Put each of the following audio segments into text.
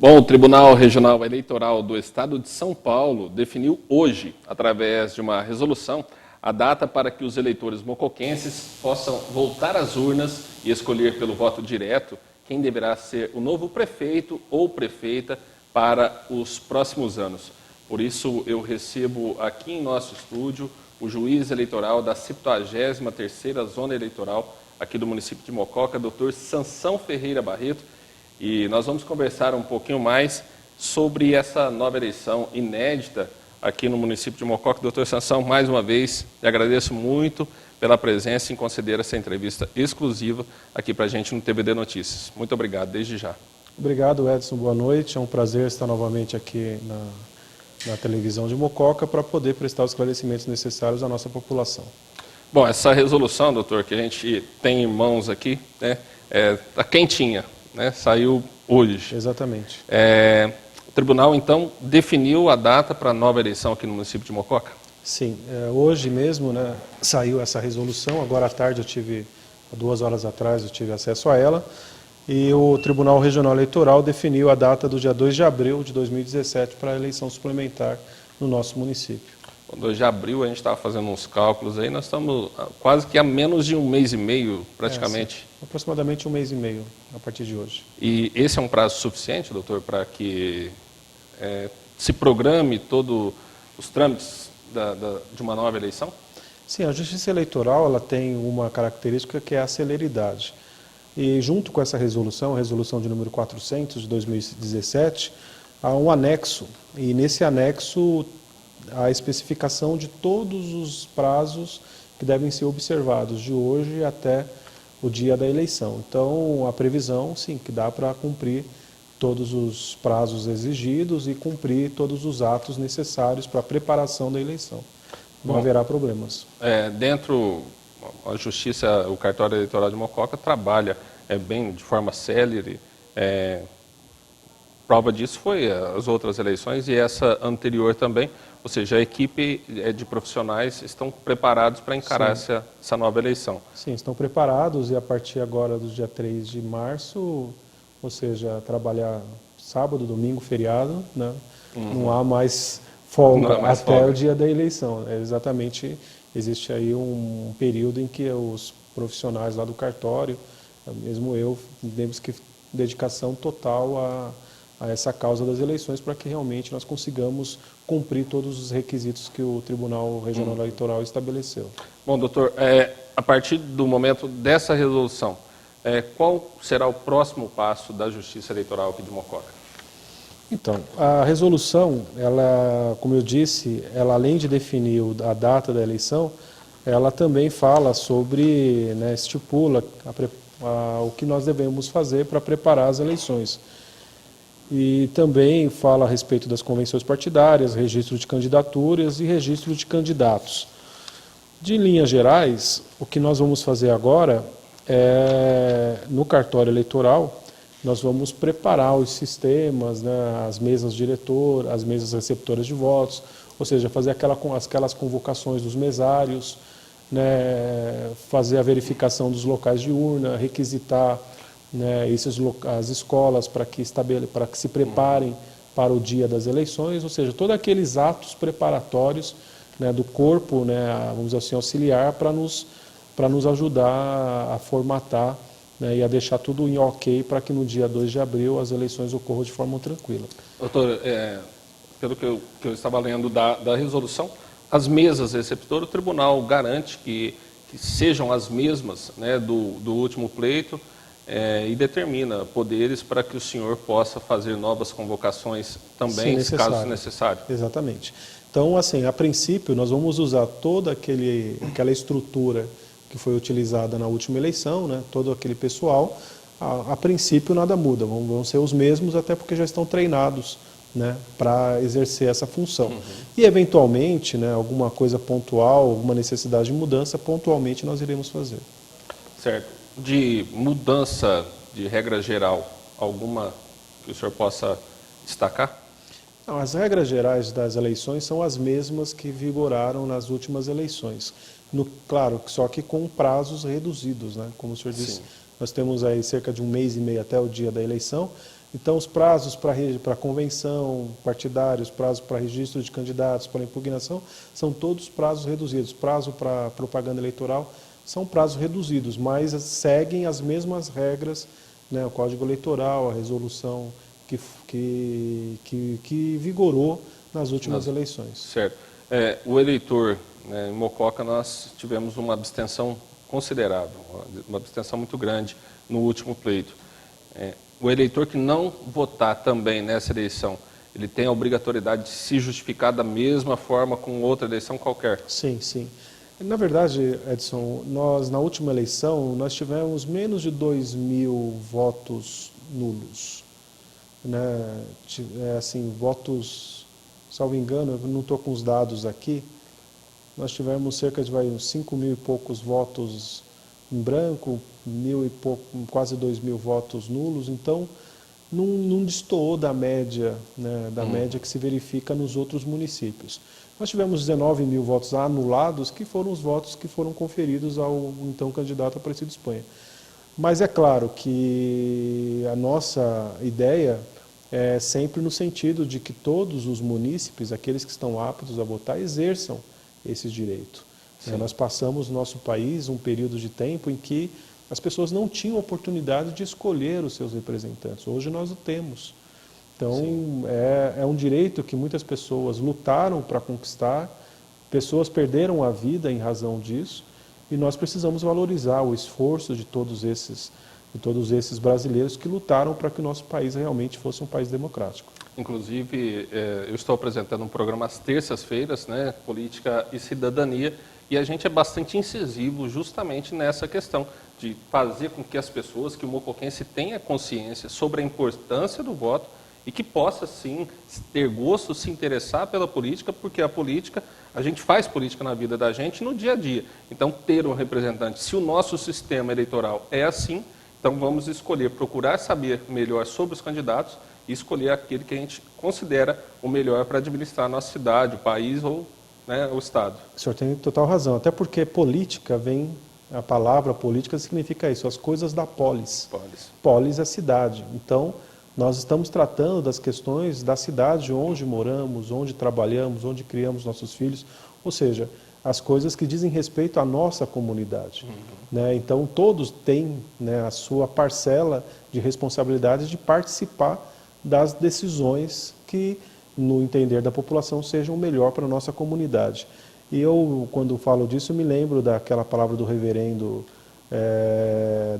Bom, o Tribunal Regional Eleitoral do Estado de São Paulo definiu hoje, através de uma resolução, a data para que os eleitores mocoquenses possam voltar às urnas e escolher pelo voto direto quem deverá ser o novo prefeito ou prefeita para os próximos anos. Por isso, eu recebo aqui em nosso estúdio o juiz eleitoral da 73ª Zona Eleitoral aqui do município de Mococa, Dr. Sansão Ferreira Barreto, e nós vamos conversar um pouquinho mais sobre essa nova eleição inédita aqui no município de Mococa. Doutor Sansão, mais uma vez, lhe agradeço muito pela presença e em conceder essa entrevista exclusiva aqui para a gente no TVD Notícias. Muito obrigado, desde já. Obrigado, Edson. Boa noite. É um prazer estar novamente aqui na televisão de Mococa para poder prestar os esclarecimentos necessários à nossa população. Bom, essa resolução, doutor, que a gente tem em mãos aqui, né, tá quentinha, né, saiu hoje. Exatamente. O tribunal, então, definiu a data para a nova eleição aqui no município de Mococa? Sim, hoje mesmo, né, saiu essa resolução. Agora à tarde, 2 horas atrás, eu tive acesso a ela. E o Tribunal Regional Eleitoral definiu a data do dia 2 de abril de 2017 para a eleição suplementar no nosso município. 2 de abril, a gente estava fazendo uns cálculos aí, nós estamos quase que a menos de um mês e meio, praticamente. Aproximadamente um mês e meio, a partir de hoje. E esse é um prazo suficiente, doutor, para que se programe todos os trâmites de uma nova eleição? Sim, a Justiça Eleitoral ela tem uma característica que é a celeridade. E junto com essa resolução, a resolução de número 400 de 2017, há um anexo. E nesse anexo, a especificação de todos os prazos que devem ser observados de hoje até o dia da eleição. Então, a previsão, sim, que dá para cumprir todos os prazos exigidos e cumprir todos os atos necessários para a preparação da eleição. Não haverá problemas. A Justiça, o Cartório Eleitoral de Mococa trabalha bem de forma célere. Prova disso foi as outras eleições e essa anterior também. Ou seja, a equipe de profissionais estão preparados para encarar essa nova eleição. Sim, estão preparados e a partir agora do dia 3 de março, ou seja, trabalhar sábado, domingo, feriado, né? Não há mais folga até o dia da eleição. Exatamente, existe aí um período em que os profissionais lá do cartório, mesmo eu, temos que dedicação total a essa causa das eleições para que realmente nós consigamos cumprir todos os requisitos que o Tribunal Regional Eleitoral estabeleceu. Bom, doutor, a partir do momento dessa resolução, qual será o próximo passo da Justiça Eleitoral aqui de Mococa? Então, a resolução, ela, como eu disse, ela além de definir a data da eleição, ela também fala sobre, né, estipula o que nós devemos fazer para preparar as eleições. E também fala a respeito das convenções partidárias, registro de candidaturas e registro de candidatos. De linhas gerais, o que nós vamos fazer agora no cartório eleitoral, nós vamos preparar os sistemas, né, as mesas diretoras, as mesas receptoras de votos, ou seja, fazer aquelas convocações dos mesários, né, fazer a verificação dos locais de urna, requisitar, né, as escolas para que se preparem para o dia das eleições, ou seja, todos aqueles atos preparatórios, né, do corpo, né, vamos dizer assim, auxiliar para nos ajudar a formatar, né, e a deixar tudo em ok para que no dia 2 de abril as eleições ocorram de forma tranquila. Doutor, pelo que eu estava lendo da resolução, as mesas receptoras, o tribunal garante que sejam as mesmas, né, do último pleito, e determina poderes para que o senhor possa fazer novas convocações também, caso necessário. Exatamente. Então, assim, a princípio, nós vamos usar toda aquela estrutura que foi utilizada na última eleição, né, todo aquele pessoal. A princípio, nada muda, vão ser os mesmos, até porque já estão treinados, né, para exercer essa função. E, eventualmente, né, alguma coisa pontual, alguma necessidade de mudança, pontualmente nós iremos fazer. Certo. De mudança de regra geral, alguma que o senhor possa destacar? Não, as regras gerais das eleições são as mesmas que vigoraram nas últimas eleições. Claro, só que com prazos reduzidos, né? Como o senhor disse, nós temos aí cerca de um mês e meio até o dia da eleição, Então, os prazos para convenção partidária, os prazos para registro de candidatos, para impugnação, são todos prazos reduzidos. Prazo para propaganda eleitoral são prazos reduzidos, mas seguem as mesmas regras, né, o Código Eleitoral, a resolução que vigorou nas últimas eleições. Certo. O eleitor, né, em Mococa, nós tivemos uma abstenção considerável, uma abstenção muito grande no último pleito. O eleitor que não votar também nessa eleição, ele tem a obrigatoriedade de se justificar da mesma forma com outra eleição qualquer? Sim, sim. Na verdade, Edson, na última eleição, nós tivemos menos de 2.000 votos nulos. Né? Assim, votos, salvo engano, eu não estou com os dados aqui, nós tivemos cerca de uns 5.000 e poucos votos em branco, 1.000 e pouco, quase 2.000 votos nulos, então não destoou da média, né, média que se verifica nos outros municípios. Nós tivemos 19.000 votos anulados, que foram os votos que foram conferidos ao então candidato Aparecido Espanha. Mas é claro que a nossa ideia é sempre no sentido de que todos os munícipes, aqueles que estão aptos a votar, exerçam esse direito. Nós passamos no nosso país um período de tempo em que as pessoas não tinham oportunidade de escolher os seus representantes. Hoje nós o temos. Então, é um direito que muitas pessoas lutaram para conquistar, pessoas perderam a vida em razão disso, e nós precisamos valorizar o esforço de todos esses brasileiros que lutaram para que o nosso país realmente fosse um país democrático. Inclusive, eu estou apresentando um programa às terças-feiras, né, Política e Cidadania, e a gente é bastante incisivo justamente nessa questão de fazer com que as pessoas, que o mocoquense tenha consciência sobre a importância do voto e que possa, sim, ter gosto, se interessar pela política, porque a política, a gente faz política na vida da gente no dia a dia. Então, ter um representante, se o nosso sistema eleitoral é assim, então vamos escolher, procurar saber melhor sobre os candidatos e escolher aquele que a gente considera o melhor para administrar a nossa cidade, o país ou, né, o Estado. O senhor tem total razão, até porque política a palavra política significa isso, as coisas da polis. Polis é cidade. Então, nós estamos tratando das questões da cidade onde moramos, onde trabalhamos, onde criamos nossos filhos, ou seja, as coisas que dizem respeito à nossa comunidade. Né? Então, todos têm, né, a sua parcela de responsabilidade de participar das decisões que, no entender da população, sejam melhor para a nossa comunidade. E eu, quando falo disso, me lembro daquela palavra do reverendo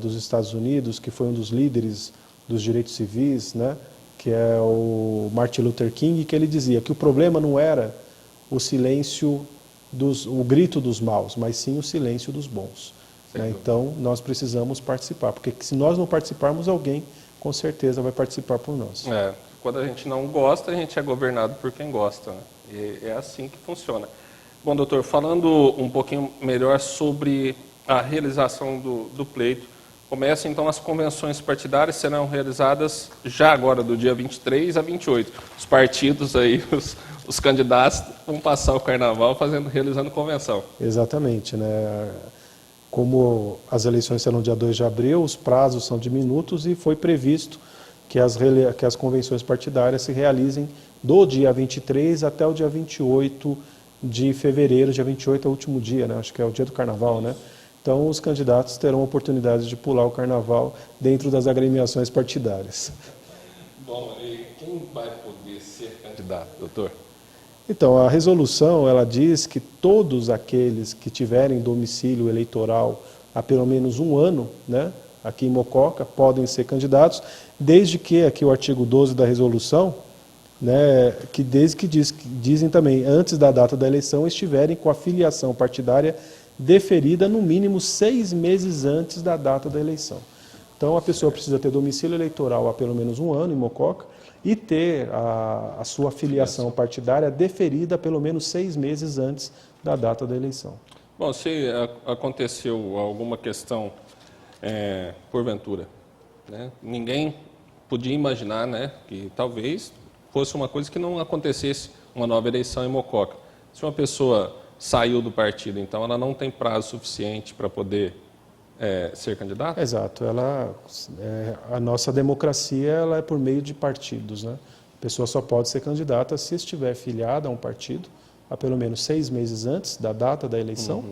dos Estados Unidos, que foi um dos líderes dos direitos civis, né, que é o Martin Luther King, que ele dizia que o problema não era o silêncio, o grito dos maus, mas sim o silêncio dos bons. Né? Então, nós precisamos participar, porque se nós não participarmos, alguém, com certeza, vai participar por nós. Quando a gente não gosta, a gente é governado por quem gosta. Né? E é assim que funciona. Bom, doutor, falando um pouquinho melhor sobre a realização do pleito, começam então as convenções partidárias, serão realizadas já agora, do dia 23 a 28. Os partidos aí, os candidatos vão passar o carnaval realizando convenção. Exatamente, né? Como as eleições serão dia 2 de abril, os prazos são diminutos e foi previsto que as convenções partidárias se realizem do dia 23 até o dia 28 de fevereiro. Dia 28 é o último dia, né? Acho que é o dia do carnaval, né? Então, os candidatos terão a oportunidade de pular o carnaval dentro das agremiações partidárias. Bom, e quem vai poder ser candidato, doutor? Então, a resolução, ela diz que todos aqueles que tiverem domicílio eleitoral há pelo menos um ano, né, aqui em Mococa, podem ser candidatos, desde que, aqui o artigo 12 da resolução, né, dizem também, antes da data da eleição, estiverem com a filiação partidária deferida no mínimo 6 meses antes da data da eleição. Então, a pessoa precisa ter domicílio eleitoral há pelo menos um ano em Mococa e ter a sua filiação partidária deferida pelo menos 6 meses antes da data da eleição. Bom, se aconteceu alguma questão, porventura, né, ninguém podia imaginar, né, que talvez fosse uma coisa que não acontecesse uma nova eleição em Mococa. Se uma pessoa saiu do partido, então ela não tem prazo suficiente para poder ser candidato? Exato. A nossa democracia ela é por meio de partidos, né? A pessoa só pode ser candidata se estiver filiada a um partido há pelo menos 6 meses antes da data da eleição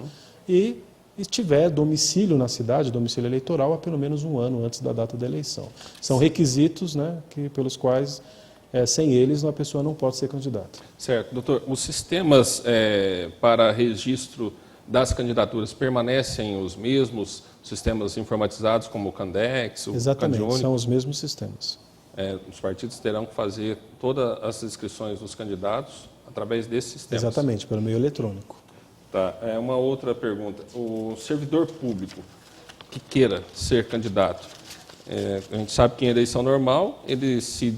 e tiver domicílio na cidade, domicílio eleitoral, há pelo menos 1 ano antes da data da eleição. São requisitos, né, pelos quais, sem eles, uma pessoa não pode ser candidata. Certo. Doutor, os sistemas para registro das candidaturas permanecem os mesmos, sistemas informatizados como o Candex, o Exatamente, CadÚnico? são os mesmos sistemas. Os partidos terão que fazer todas as inscrições dos candidatos através desses sistemas? Exatamente, pelo meio eletrônico. Tá. Uma outra pergunta. O servidor público que queira ser candidato, a gente sabe que em eleição normal ele se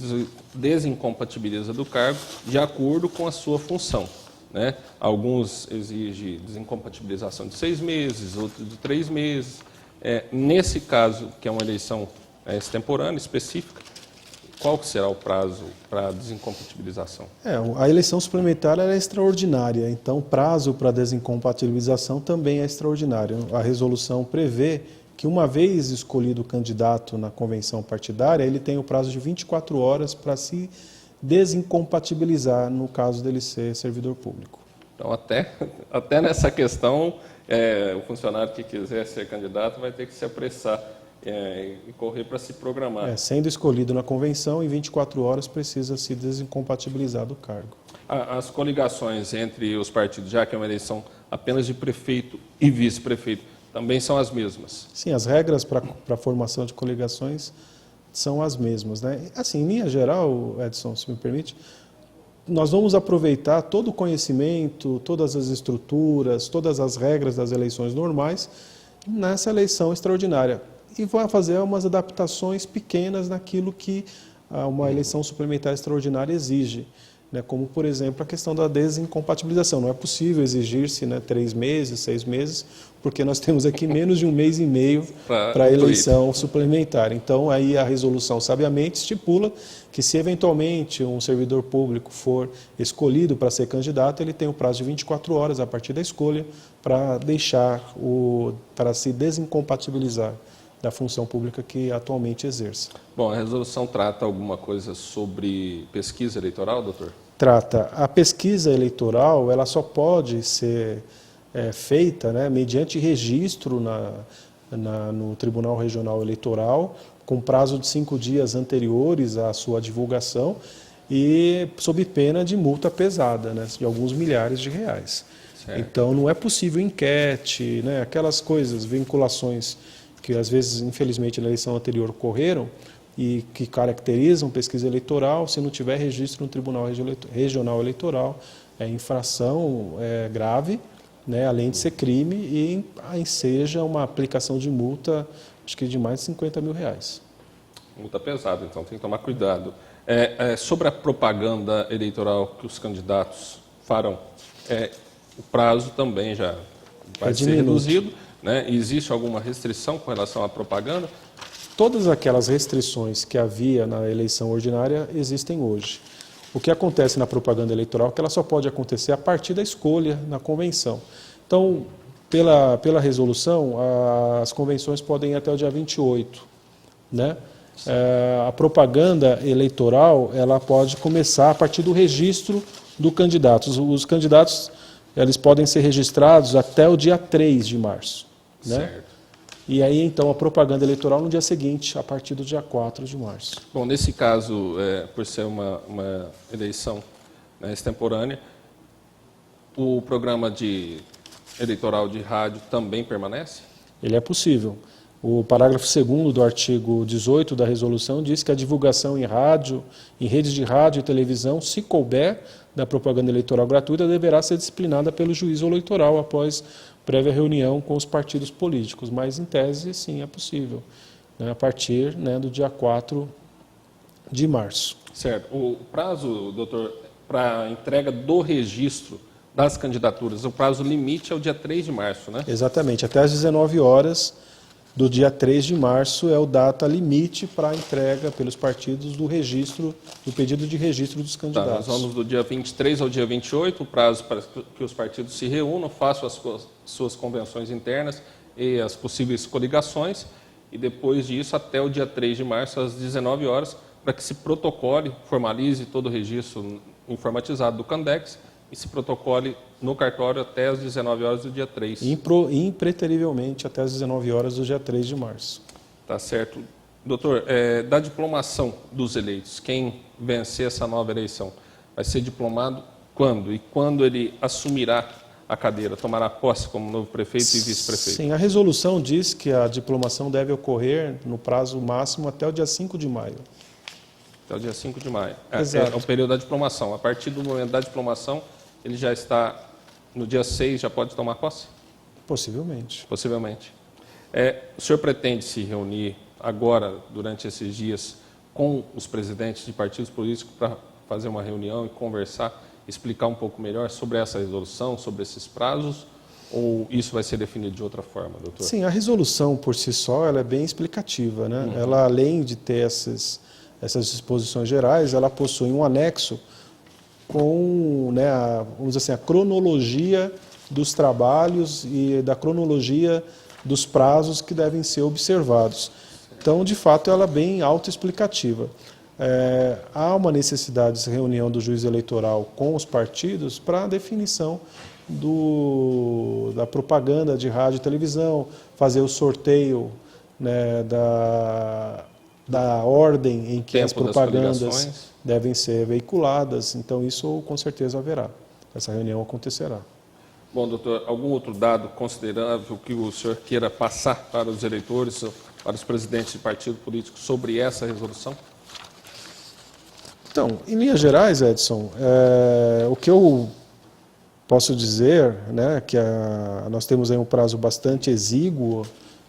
desincompatibiliza do cargo de acordo com a sua função, né? Alguns exigem desincompatibilização de 6 meses, outros de 3 meses. Nesse caso, que é uma eleição extemporânea, específica, qual que será o prazo para a desincompatibilização? A eleição suplementar é extraordinária, então o prazo para desincompatibilização também é extraordinário. A resolução prevê que uma vez escolhido o candidato na convenção partidária, ele tem o prazo de 24 horas para se desincompatibilizar no caso dele ser servidor público. Então, até nessa questão, o funcionário que quiser ser candidato vai ter que se apressar e correr para se programar. Sendo escolhido na convenção, em 24 horas precisa se desincompatibilizar do cargo. As coligações entre os partidos, já que é uma eleição apenas de prefeito e vice-prefeito, também são as mesmas? Sim, as regras para a formação de coligações são as mesmas, né? Assim, em linha geral, Edson, se me permite, nós vamos aproveitar todo o conhecimento, todas as estruturas, todas as regras das eleições normais nessa eleição extraordinária. E vai fazer umas adaptações pequenas naquilo que uma eleição suplementar extraordinária exige, né? Como, por exemplo, a questão da desincompatibilização. Não é possível exigir-se 3 meses, 6 meses, porque nós temos aqui menos de 1 mês e meio para a eleição suplementar. Então, aí a resolução, sabiamente, estipula que se eventualmente um servidor público for escolhido para ser candidato, ele tem o prazo de 24 horas a partir da escolha para para se desincompatibilizar da função pública que atualmente exerce. Bom, a resolução trata alguma coisa sobre pesquisa eleitoral, doutor? Trata. A pesquisa eleitoral, ela só pode ser feita mediante registro no Tribunal Regional Eleitoral, com prazo de 5 dias anteriores à sua divulgação e sob pena de multa pesada, de alguns milhares de reais. Certo. Então, não é possível enquete, aquelas coisas, vinculações que às vezes, infelizmente, na eleição anterior ocorreram e que caracterizam pesquisa eleitoral, se não tiver registro no Tribunal Regional Eleitoral, é infração grave, além de ser crime, e enseja uma aplicação de multa, acho que de mais de 50 mil reais. Multa pesada, então tem que tomar cuidado. Sobre a propaganda eleitoral que os candidatos farão, o prazo também já vai ser reduzido. Existe alguma restrição com relação à propaganda? Todas aquelas restrições que havia na eleição ordinária existem hoje. O que acontece na propaganda eleitoral é que ela só pode acontecer a partir da escolha na convenção. Então, pela resolução, as convenções podem ir até o dia 28. A propaganda eleitoral ela pode começar a partir do registro do candidato. Os candidatos eles podem ser registrados até o dia 3 de março. Certo. E aí, então, a propaganda eleitoral no dia seguinte, a partir do dia 4 de março. Bom, nesse caso, por ser uma eleição extemporânea, o programa eleitoral de rádio também permanece? Ele é possível. O parágrafo 2º do artigo 18 da resolução diz que a divulgação em rádio, em redes de rádio e televisão, se couber da propaganda eleitoral gratuita, deverá ser disciplinada pelo juiz eleitoral após prévia reunião com os partidos políticos. Mas, em tese, sim, é possível, a partir do dia 4 de março. Certo. O prazo, doutor, para a entrega do registro das candidaturas, o prazo limite é o dia 3 de março, né? Exatamente. Até às 19 horas do dia 3 de março é o data limite para a entrega pelos partidos do pedido de registro dos candidatos. Nós vamos do dia 23 ao dia 28, o prazo para que os partidos se reúnam, façam as suas convenções internas e as possíveis coligações, e depois disso até o dia 3 de março, às 19 horas, para que se protocole, formalize todo o registro informatizado do Candex e se protocole no cartório até às 19 horas do dia 3. Impreterivelmente até às 19 horas do dia 3 de março. Tá certo. Doutor, da diplomação dos eleitos, quem vencer essa nova eleição, vai ser diplomado quando? E quando ele assumirá a cadeira, tomará posse como novo prefeito e vice-prefeito? Sim, a resolução diz que a diplomação deve ocorrer no prazo máximo até o dia 5 de maio. Até o dia 5 de maio. Exato. É o período da diplomação. A partir do momento da diplomação, ele já está, no dia 6, já pode tomar posse? Possivelmente. Possivelmente. O senhor pretende se reunir agora, durante esses dias, com os presidentes de partidos políticos para fazer uma reunião e conversar, explicar um pouco melhor sobre essa resolução, sobre esses prazos, ou isso vai ser definido de outra forma, doutor? Sim, a resolução por si só ela é bem explicativa, né? Ela, além de ter essas disposições gerais, ela possui um anexo com, né, vamos dizer assim, a cronologia dos trabalhos e da cronologia dos prazos que devem ser observados. Então, de fato, ela é bem autoexplicativa. Há uma necessidade de reunião do juiz eleitoral com os partidos para a definição da propaganda de rádio e televisão, fazer o sorteio, né, da ordem em que as propagandas devem ser veiculadas. Então, isso com certeza haverá. Essa reunião acontecerá. Bom, doutor, algum outro dado considerável que o senhor queira passar para os eleitores, para os presidentes de partido político sobre essa resolução? Então, em linhas gerais, Edson, o que eu posso dizer, né, que nós temos aí um prazo bastante exíguo,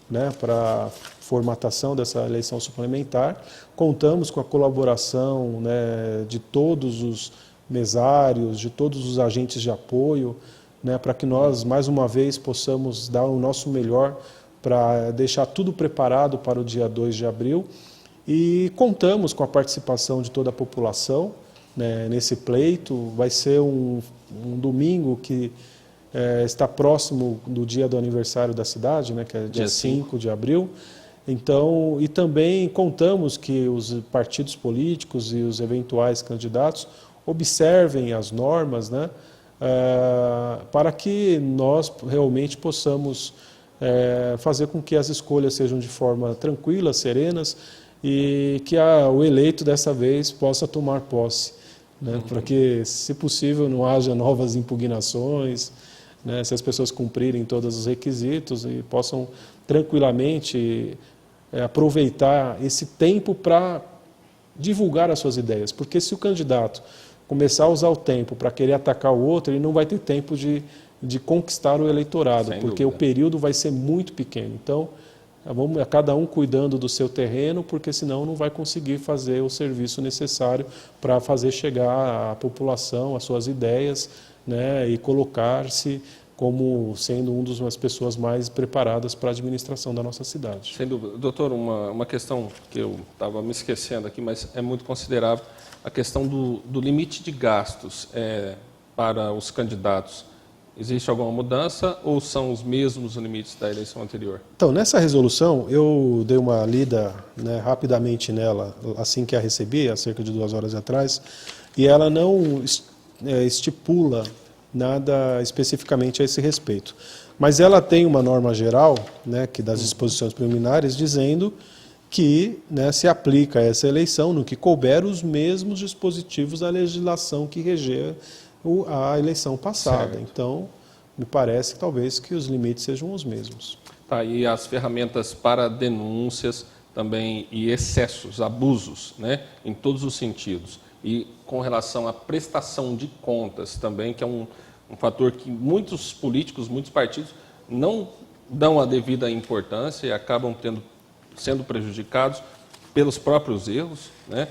né, para formatação dessa eleição suplementar. Contamos com a colaboração, né, de todos os mesários, de todos os agentes de apoio, né, para que nós, mais uma vez, possamos dar o nosso melhor para deixar tudo preparado para o dia 2 de abril. E contamos com a participação de toda a população, né, nesse pleito. Vai ser um domingo que está próximo do dia do aniversário da cidade, né, que é dia 5 de abril. Então, e também contamos que os partidos políticos e os eventuais candidatos observem as normas, né, para que nós realmente possamos fazer com que as escolhas sejam de forma tranquila, serenas, e que o eleito dessa vez possa tomar posse, né, para que, se possível, não haja novas impugnações, né, se as pessoas cumprirem todos os requisitos e possam tranquilamente aproveitar esse tempo para divulgar as suas ideias, porque se o candidato começar a usar o tempo para querer atacar o outro, ele não vai ter tempo de conquistar o eleitorado, porque o período vai ser muito pequeno. Então, vamos cada um cuidando do seu terreno, porque senão não vai conseguir fazer o serviço necessário para fazer chegar à população as suas ideias, né, e colocar-se como sendo uma das pessoas mais preparadas para a administração da nossa cidade. Sem dúvida. Doutor, uma questão que eu estava me esquecendo aqui, mas é muito considerável, a questão do limite de gastos para os candidatos. Existe alguma mudança ou são os mesmos limites da eleição anterior? Então, nessa resolução, eu dei uma lida, né, rapidamente nela, assim que a recebi, há cerca de 2 horas atrás, e ela não estipula nada especificamente a esse respeito. Mas ela tem uma norma geral, né, que das disposições preliminares, dizendo que, né, se aplica a essa eleição, no que couber, os mesmos dispositivos da legislação que regia a eleição passada. Certo. Então, me parece talvez que os limites sejam os mesmos. Tá, e as ferramentas para denúncias também e excessos, abusos, né, em todos os sentidos. E com relação à prestação de contas também, que é um fator que muitos políticos, muitos partidos não dão a devida importância e acabam sendo prejudicados pelos próprios erros, né?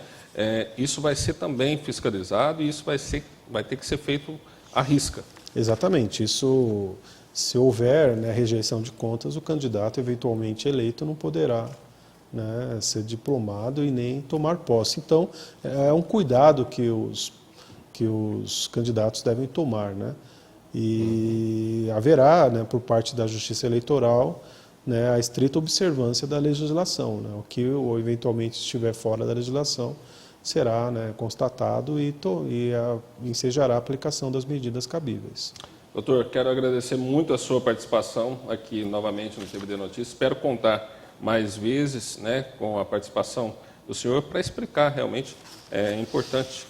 Isso vai ser também fiscalizado e isso vai ter que ser feito à risca. Exatamente. Isso, se houver, né, rejeição de contas, o candidato eventualmente eleito não poderá, né, ser diplomado e nem tomar posse. Então, é um cuidado que os candidatos devem tomar, né? E haverá, né, por parte da Justiça Eleitoral, né, a estrita observância da legislação, né, o que ou eventualmente estiver fora da legislação será, né, constatado e ensejará a aplicação das medidas cabíveis. Doutor, quero agradecer muito a sua participação aqui novamente no TVD Notícias. Espero contar mais vezes, né, com a participação do senhor para explicar realmente. É importante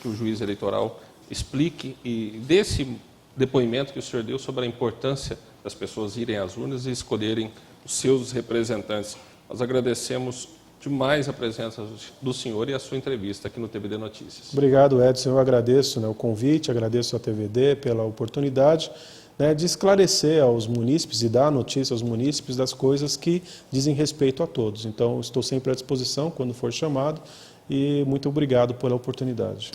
que o juiz eleitoral explique e dê esse depoimento que o senhor deu sobre a importância das pessoas irem às urnas e escolherem os seus representantes. Nós agradecemos demais a presença do senhor e a sua entrevista aqui no TVD Notícias. Obrigado, Edson. Eu agradeço, né, o convite, agradeço a TVD pela oportunidade, né, de esclarecer aos munícipes e dar notícia aos munícipes das coisas que dizem respeito a todos. Então, estou sempre à disposição quando for chamado e muito obrigado pela oportunidade.